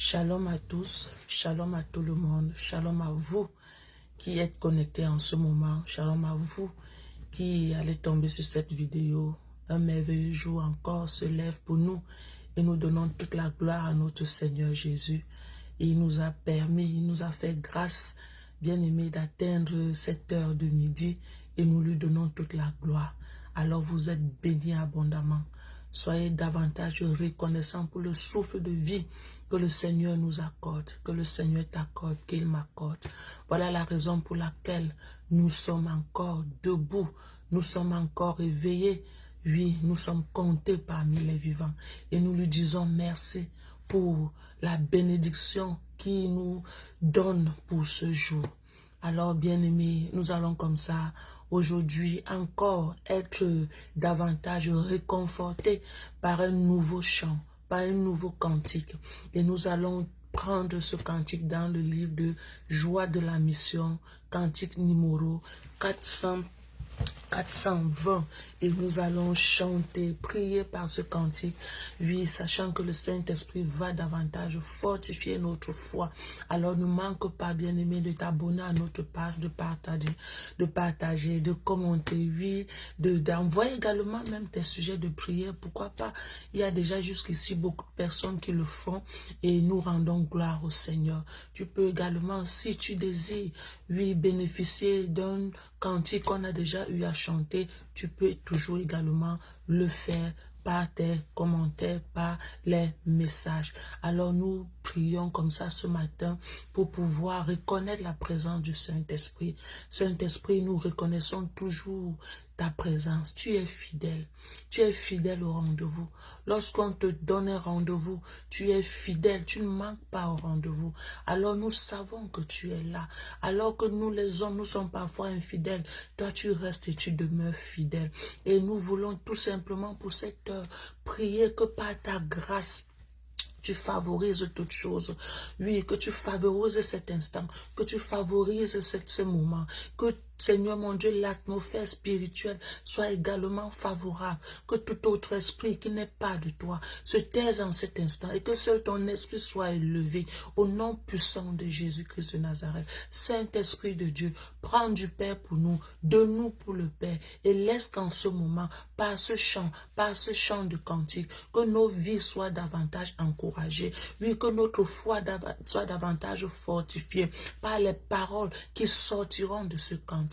Shalom à tous, shalom à tout le monde, shalom à vous qui êtes connectés en ce moment, shalom à vous qui allez tomber sur cette vidéo. Un merveilleux jour encore se lève pour nous et nous donnons toute la gloire à notre Seigneur Jésus. Et il nous a permis, il nous a fait grâce, bien-aimé, d'atteindre cette heure de midi et nous lui donnons toute la gloire. Alors vous êtes bénis abondamment. Soyez davantage reconnaissants pour le souffle de vie que le Seigneur nous accorde, que le Seigneur t'accorde, qu'il m'accorde. Voilà la raison pour laquelle nous sommes encore debout, nous sommes encore éveillés. Oui, nous sommes comptés parmi les vivants. Et nous lui disons merci pour la bénédiction qu'il nous donne pour ce jour. Alors, bien-aimés, nous allons comme ça aujourd'hui encore être davantage réconfortés par un nouveau chant, par un nouveau cantique. Et nous allons prendre ce cantique dans le livre de Joie de la mission, cantique numéro 420, et nous allons chanter, prier par ce cantique, oui, sachant que le Saint-Esprit va davantage fortifier notre foi. Alors ne manque pas, bien-aimé, de t'abonner à notre page, de partager, de commenter, oui, d'envoyer également même tes sujets de prière, pourquoi pas. Il y a déjà jusqu'ici beaucoup de personnes qui le font et nous rendons gloire au Seigneur. Tu peux également, si tu désires, oui, bénéficier d'un cantique qu'on a déjà eu à chanter, tu peux toujours également le faire par tes commentaires, par les messages. Alors nous prions comme ça ce matin pour pouvoir reconnaître la présence du Saint-Esprit. Saint-Esprit, nous reconnaissons toujours ta présence. Tu es fidèle au rendez-vous. Lorsqu'on te donne un rendez-vous, tu es fidèle, tu ne manques pas au rendez-vous. Alors nous savons que tu es là. Alors que nous les hommes, nous sommes parfois infidèles, toi tu restes et tu demeures fidèle. Et nous voulons tout simplement pour cette heure prier que par ta grâce, tu favorises toutes choses. Oui, que tu favorises cet instant, que tu favorises ce moment, que Seigneur mon Dieu, l'atmosphère spirituelle soit également favorable, que tout autre esprit qui n'est pas de toi se taise en cet instant et que seul ton esprit soit élevé au nom puissant de Jésus-Christ de Nazareth. Saint-Esprit de Dieu, prends du Père pour nous, de nous pour le Père et laisse qu'en ce moment, par ce chant de cantique, que nos vies soient davantage encouragées, oui, que notre foi soit davantage fortifiée par les paroles qui sortiront de ce cantique.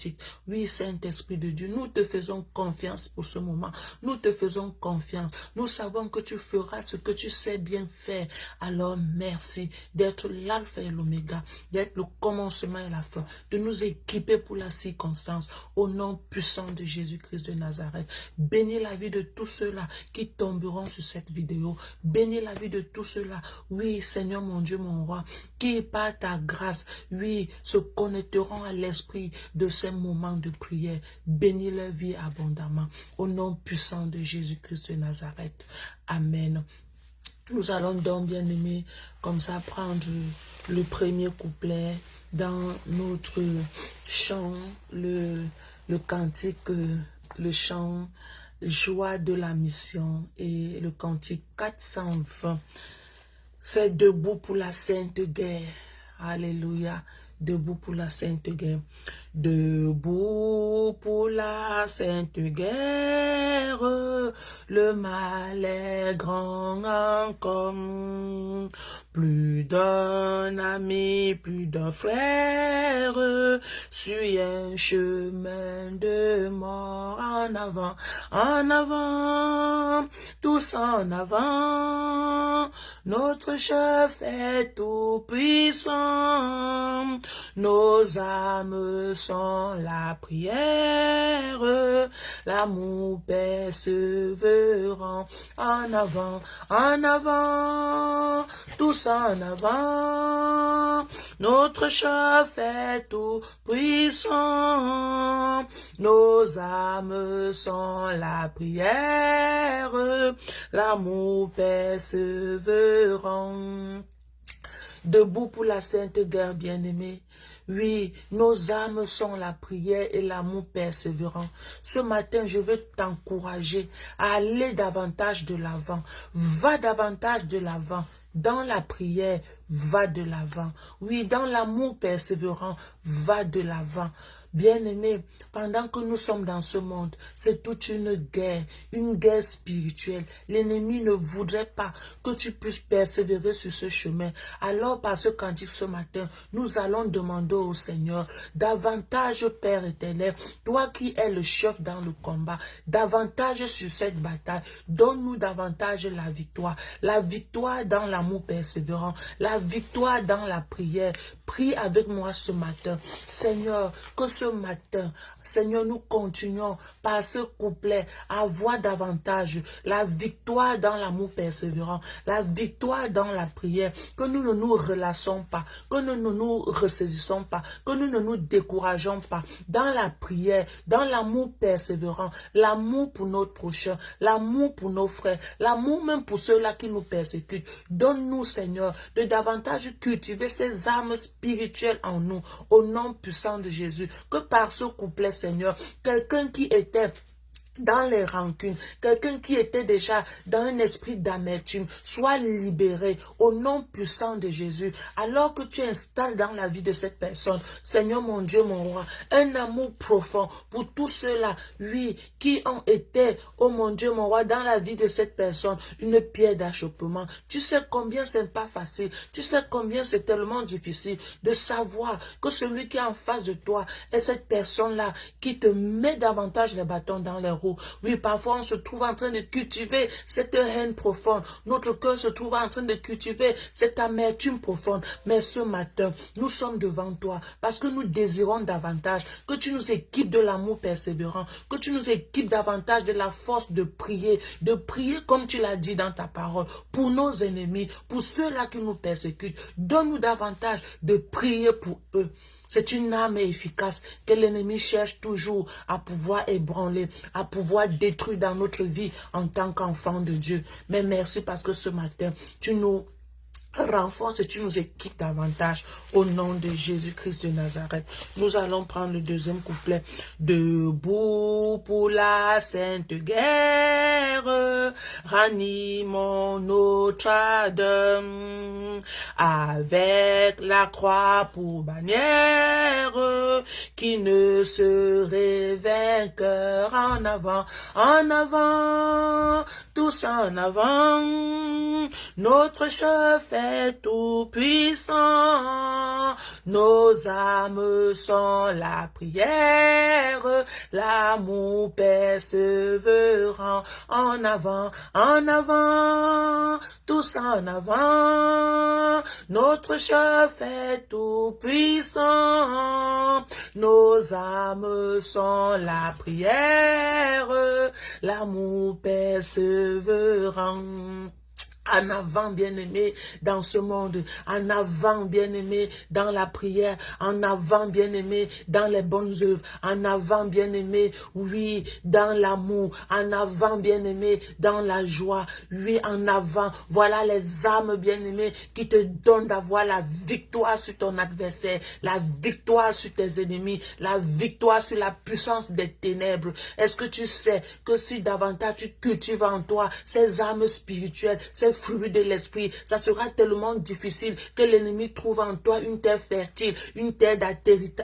Oui, Saint-Esprit de Dieu, nous te faisons confiance pour ce moment. Nous te faisons confiance. Nous savons que tu feras ce que tu sais bien faire. Alors, merci d'être l'alpha et l'oméga, d'être le commencement et la fin, de nous équiper pour la circonstance. Au nom puissant de Jésus-Christ de Nazareth, bénis la vie de tous ceux-là qui tomberont sur cette vidéo. Bénis la vie de tous ceux-là, oui, Seigneur mon Dieu, mon roi, qui par ta grâce, oui, se connecteront à l'esprit de ces moments de prière. Bénis leur vie abondamment. Au nom puissant de Jésus-Christ de Nazareth. Amen. Nous allons donc, bien aimés, comme ça, prendre le premier couplet dans notre chant, le cantique, le chant Joie de la mission et le cantique 420. C'est debout pour la sainte guerre. Alléluia. Debout pour la sainte guerre. Debout pour la sainte guerre, le mal est grand encore. Plus d'un ami, plus d'un frère, suit un chemin de mort. En avant, tous en avant. Notre chef est tout puissant. Nos âmes sont la prière, l'amour persévérant. En avant, tous en avant. Notre chef est tout puissant. Nos âmes sont la prière, l'amour persévérant. Debout pour la sainte guerre, bien-aimée. Oui, nos âmes sont la prière et l'amour persévérant. Ce matin, je veux t'encourager à aller davantage de l'avant. Va davantage de l'avant. dans la prière, va de l'avant. Oui, dans l'amour persévérant, va de l'avant. Bien-aimés, pendant que nous sommes dans ce monde, c'est toute une guerre spirituelle. L'ennemi ne voudrait pas que tu puisses persévérer sur ce chemin. Alors, par ce cantique ce matin, nous allons demander au Seigneur davantage, Père éternel, toi qui es le chef dans le combat, davantage sur cette bataille. Donne-nous davantage la victoire dans l'amour persévérant, la victoire dans la prière. Prie avec moi ce matin. Seigneur, que ce matin, Seigneur, nous continuons par ce couplet à voir davantage la victoire dans l'amour persévérant, la victoire dans la prière, que nous ne nous relâchons pas, que nous ne nous ressaisissons pas, que nous ne nous décourageons pas dans la prière, dans l'amour persévérant, l'amour pour notre prochain, l'amour pour nos frères, l'amour même pour ceux-là qui nous persécutent. Donne-nous, Seigneur, de davantage cultiver ces âmes spirituelles en nous, au nom puissant de Jésus. Que par ce couplet, Seigneur, quelqu'un qui était dans les rancunes, quelqu'un qui était déjà dans un esprit d'amertume, soit libéré au nom puissant de Jésus. Alors que tu installes dans la vie de cette personne, Seigneur mon Dieu, mon roi, un amour profond pour tous ceux-là, oui, qui ont été, oh mon Dieu, mon roi, dans la vie de cette personne, une pierre d'achoppement. Tu sais combien c'est pas facile, tu sais combien c'est tellement difficile de savoir que celui qui est en face de toi est cette personne-là qui te met davantage les bâtons dans les roues. Oui, parfois on se trouve en train de cultiver cette haine profonde. Notre cœur se trouve en train de cultiver cette amertume profonde. Mais ce matin, nous sommes devant toi parce que nous désirons davantage que tu nous équipes de l'amour persévérant, que tu nous équipes davantage de la force de prier comme tu l'as dit dans ta parole, pour nos ennemis, pour ceux-là qui nous persécutent. Donne-nous davantage de prier pour eux. C'est une arme efficace que l'ennemi cherche toujours à pouvoir ébranler, à pouvoir détruire dans notre vie en tant qu'enfant de Dieu. Mais merci parce que ce matin, tu nous renforce et tu nous équipes davantage au nom de Jésus-Christ de Nazareth. Nous allons prendre le deuxième couplet. Debout pour la sainte guerre, ranimons notre ardeur, avec la croix pour bannière, qui ne serait vainqueur. En avant, tous en avant, notre chef est tout puissant, nos âmes sont la prière, l'amour persévérant. En avant, tous en avant, notre chef est tout puissant, nos âmes sont la prière, l'amour persévérant. En avant, bien-aimé, dans ce monde. En avant, bien-aimé, dans la prière. En avant, bien-aimé, dans les bonnes œuvres. En avant, bien-aimé, oui, dans l'amour. En avant, bien-aimé, dans la joie. Oui, en avant. Voilà les âmes, bien-aimées, qui te donnent d'avoir la victoire sur ton adversaire, la victoire sur tes ennemis, la victoire sur la puissance des ténèbres. Est-ce que tu sais que si davantage tu cultives en toi ces âmes spirituelles, ces fruits de l'esprit, ça sera tellement difficile que l'ennemi trouve en toi une terre fertile, une terre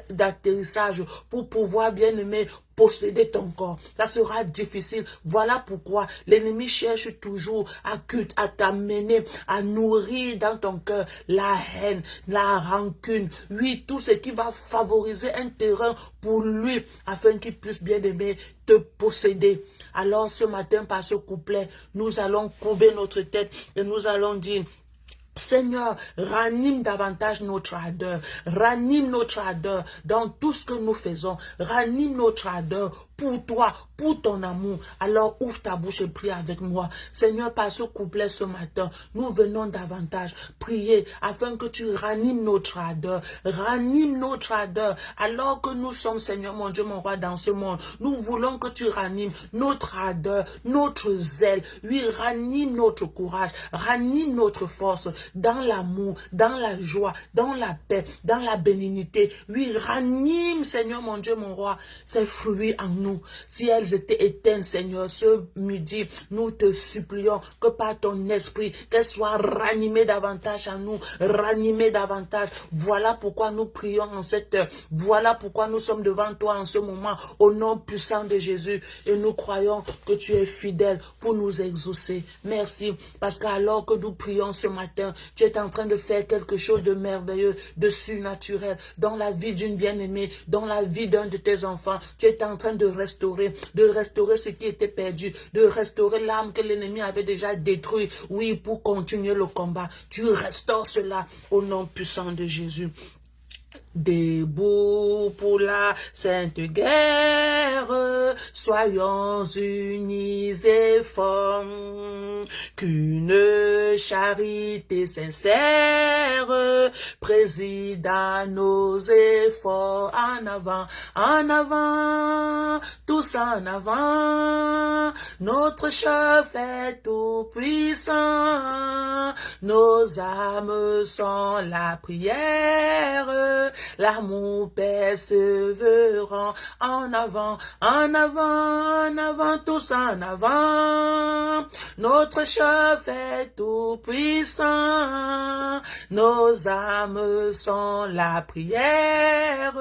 d'atterrissage pour pouvoir, bien aimer, posséder ton corps. Ça sera difficile. Voilà pourquoi l'ennemi cherche toujours à t'amener, à nourrir dans ton cœur la haine, la rancune. Oui, tout ce qui va favoriser un terrain pour lui afin qu'il puisse bien aimer te posséder. Alors ce matin, par ce couplet, nous allons courber notre tête et nous allons dire: Seigneur, ranime davantage notre ardeur, ranime notre ardeur dans tout ce que nous faisons, ranime notre ardeur pour toi, pour ton amour. Alors ouvre ta bouche et prie avec moi. Seigneur, par ce couplet ce matin, nous venons davantage prier afin que tu ranimes notre ardeur, alors que nous sommes, Seigneur mon Dieu, mon roi, dans ce monde. Nous voulons que tu ranimes notre ardeur, notre zèle, oui, ranime notre courage, ranime notre force. dans l'amour, dans la joie, dans la paix, dans la bénignité. Oui, ranime, Seigneur mon Dieu, mon roi, ces fruits en nous. Si elles étaient éteintes, Seigneur, ce midi, nous te supplions que par ton esprit, qu'elles soient ranimées davantage en nous, ranimées davantage. Voilà pourquoi nous prions en cette heure. Voilà pourquoi nous sommes devant toi en ce moment, au nom puissant de Jésus. Et nous croyons que tu es fidèle pour nous exaucer. Merci, parce qu'alors que nous prions ce matin, tu es en train de faire quelque chose de merveilleux, de surnaturel, dans la vie d'une bien-aimée, dans la vie d'un de tes enfants. Tu es en train de restaurer ce qui était perdu, de restaurer l'âme que l'ennemi avait déjà détruit. Oui, pour continuer le combat. Tu restaures cela au nom puissant de Jésus. Debout pour la sainte guerre, soyons unis et forts, qu'une charité sincère préside à nos efforts. En avant, tous en avant, notre chef est tout puissant, nos âmes sont la prière, l'amour persévérant. En avant, tous en avant. Notre chef est tout puissant. Nos âmes sont la prière,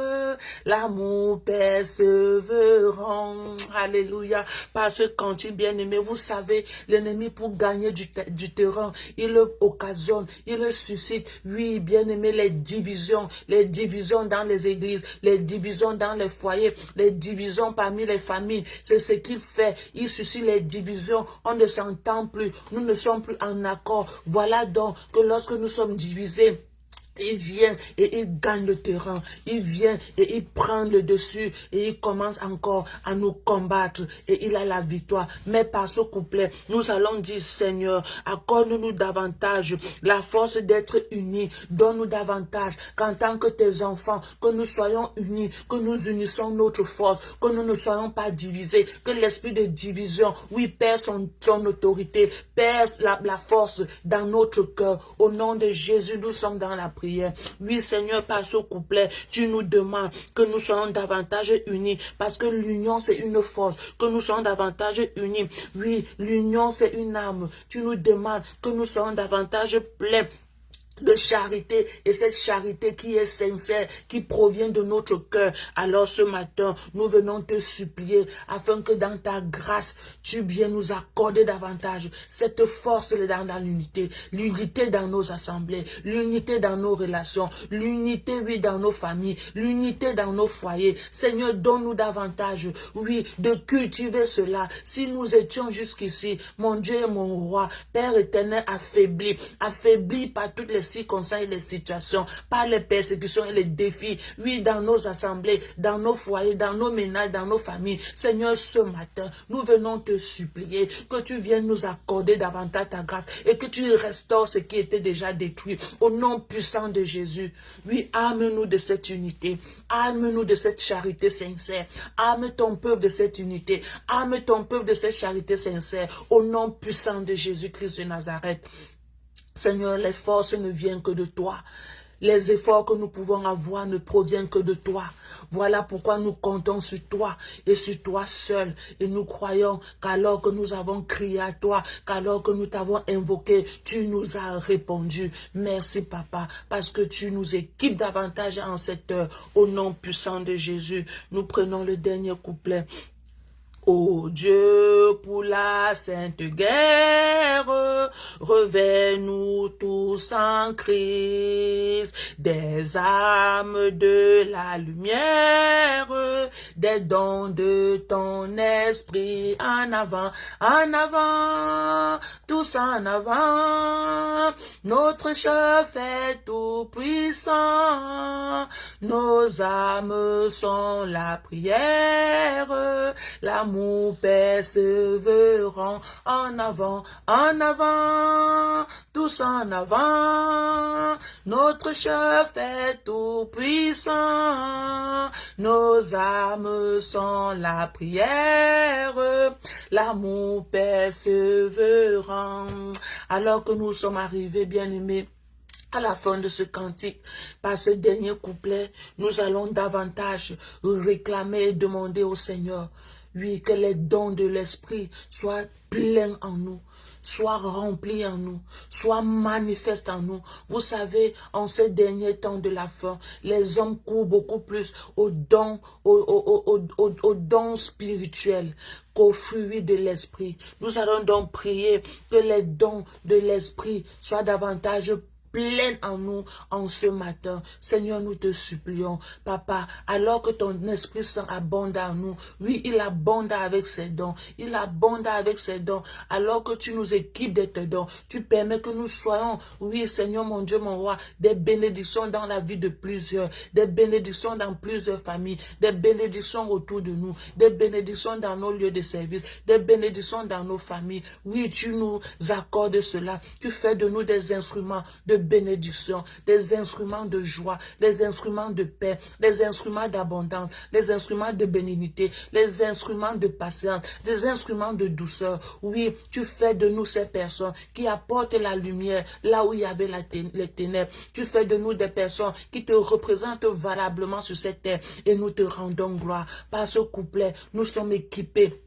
l'amour persévérant. Alléluia. Par ce cantique bien-aimé, vous savez, l'ennemi pour gagner du terrain, il le occasionne, il le suscite. Oui, bien-aimé, les divisions dans les églises, les divisions dans les foyers, les divisions parmi les familles. C'est ce qu'il fait. Il suscite les divisions. On ne s'entend plus. Nous ne sommes plus en accord. Voilà donc que lorsque nous sommes divisés, il vient et il gagne le terrain. Il vient et il prend le dessus et il commence encore à nous combattre et il a la victoire. Mais par ce couplet, nous allons dire, Seigneur, accorde-nous davantage la force d'être unis. Donne-nous davantage qu'en tant que tes enfants, que nous soyons unis, que nous unissons notre force, que nous ne soyons pas divisés, que l'esprit de division, oui, perd son autorité, perd la force dans notre cœur. Au nom de Jésus, nous sommes dans la prière. Oui, Seigneur, par ce couplet, tu nous demandes que nous soyons davantage unis, parce que l'union, c'est une force, que nous soyons davantage unis. Oui, l'union, c'est une âme. Tu nous demandes que nous soyons davantage pleins de charité, et cette charité qui est sincère, qui provient de notre cœur. Alors ce matin, nous venons te supplier afin que dans ta grâce, tu viennes nous accorder davantage cette force dans l'unité, l'unité dans nos assemblées, l'unité dans nos relations, l'unité, oui, dans nos familles, l'unité dans nos foyers. Seigneur, donne-nous davantage, oui, de cultiver cela. Si nous étions jusqu'ici, mon Dieu et mon roi, Père éternel, affaibli par toutes les circonstances et les situations, par les persécutions et les défis, oui, dans nos assemblées, dans nos foyers, dans nos ménages, dans nos familles. Seigneur, ce matin, nous venons te supplier que tu viennes nous accorder davantage ta grâce et que tu restaures ce qui était déjà détruit au nom puissant de Jésus. Oui, arme-nous de cette unité, arme-nous de cette charité sincère, arme ton peuple de cette unité, arme ton peuple de cette charité sincère au nom puissant de Jésus-Christ de Nazareth. Seigneur, les forces ne viennent que de toi. Les efforts que nous pouvons avoir ne proviennent que de toi. Voilà pourquoi nous comptons sur toi et sur toi seul. Et nous croyons qu'alors que nous avons crié à toi, qu'alors que nous t'avons invoqué, tu nous as répondu. Merci, Papa, parce que tu nous équipes davantage en cette heure. Au nom puissant de Jésus, nous prenons le dernier couplet. Ô Dieu, pour la sainte guerre, revêt-nous tous en Christ, des âmes de la lumière, des dons de ton esprit. En avant, tous en avant, notre chef est tout puissant, nos âmes sont la prière, l'amour persévérant. En avant, tous en avant, notre chef est tout puissant, nos âmes sont la prière, l'amour persévérant. Alors que nous sommes arrivés, bien-aimés, À la fin de ce cantique, par ce dernier couplet, nous allons davantage réclamer et demander au Seigneur, oui, que les dons de l'Esprit soient pleins en nous, soient remplis en nous, soient manifestes en nous. Vous savez, en ces derniers temps de la fin, les hommes courent beaucoup plus aux dons, aux dons spirituels qu'aux fruits de l'Esprit. Nous allons donc prier que les dons de l'Esprit soient davantage pleine en nous en ce matin. Seigneur, nous te supplions, Papa, alors que ton Esprit Saint abonde en nous, oui, il abonde avec ses dons, il abonde avec ses dons, alors que tu nous équipes de tes dons, tu permets que nous soyons, oui, Seigneur, mon Dieu, mon roi, des bénédictions dans la vie de plusieurs, des bénédictions dans plusieurs familles, des bénédictions autour de nous, des bénédictions dans nos lieux de service, des bénédictions dans nos familles. Oui, tu nous accordes cela, tu fais de nous des instruments de bénédiction, des instruments de joie, des instruments de paix, des instruments d'abondance, des instruments de bénignité, les instruments de patience, des instruments de douceur. Oui, tu fais de nous ces personnes qui apportent la lumière là où il y avait les ténèbres. Tu fais de nous des personnes qui te représentent valablement sur cette terre et nous te rendons gloire. Par ce couplet, nous sommes équipés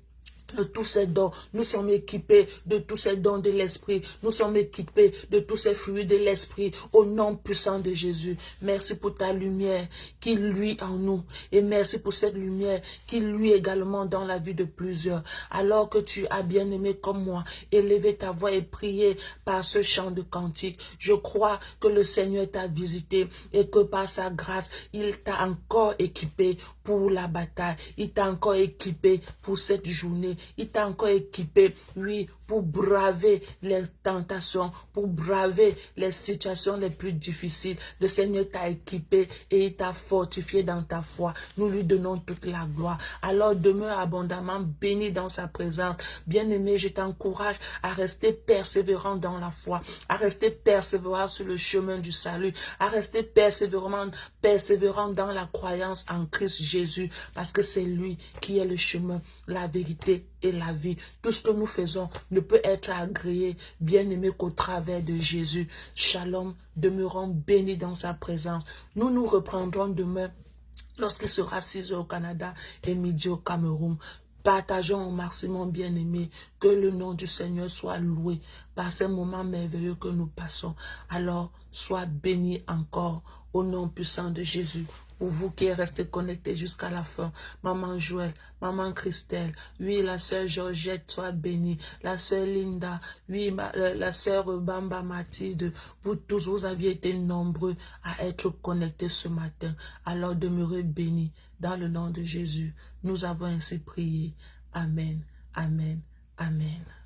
de tous ces dons, nous sommes équipés de tous ces dons de l'Esprit, nous sommes équipés de tous ces fruits de l'Esprit, au nom puissant de Jésus. Merci pour ta lumière qui luit en nous, et merci pour cette lumière qui luit également dans la vie de plusieurs. Alors que tu as bien aimé comme moi, élevé ta voix et prié par ce chant de cantique, je crois que le Seigneur t'a visité et que par sa grâce, il t'a encore équipé pour la bataille, il t'a encore équipé pour cette journée. Il t'a encore équipé, oui, pour braver les tentations, pour braver les situations les plus difficiles. Le Seigneur t'a équipé et il t'a fortifié dans ta foi. Nous lui donnons toute la gloire. Alors demeure abondamment béni dans sa présence. Bien-aimé, je t'encourage à rester persévérant dans la foi, à rester persévérant sur le chemin du salut, à rester persévérant dans la croyance en Christ Jésus, parce que c'est lui qui est le chemin, la vérité et la vie. Tout ce que nous faisons ne peut être agréé, bien aimé qu'au travers de Jésus. Shalom, demeurons bénis dans sa présence. Nous nous reprendrons demain lorsqu'il sera 6 heures au Canada et midi au Cameroun. Partageons au maximum, bien-aimés, que le nom du Seigneur soit loué par ces moments merveilleux que nous passons. Alors, sois béni encore au nom puissant de Jésus. Pour vous qui êtes restés connectés jusqu'à la fin, Maman Joël, Maman Christelle, oui, la sœur Georgette, sois bénie, la sœur Linda, oui, la sœur Bamba Mathilde, vous tous, vous aviez été nombreux à être connectés ce matin. Alors demeurez bénis dans le nom de Jésus. Nous avons ainsi prié. Amen, amen, amen.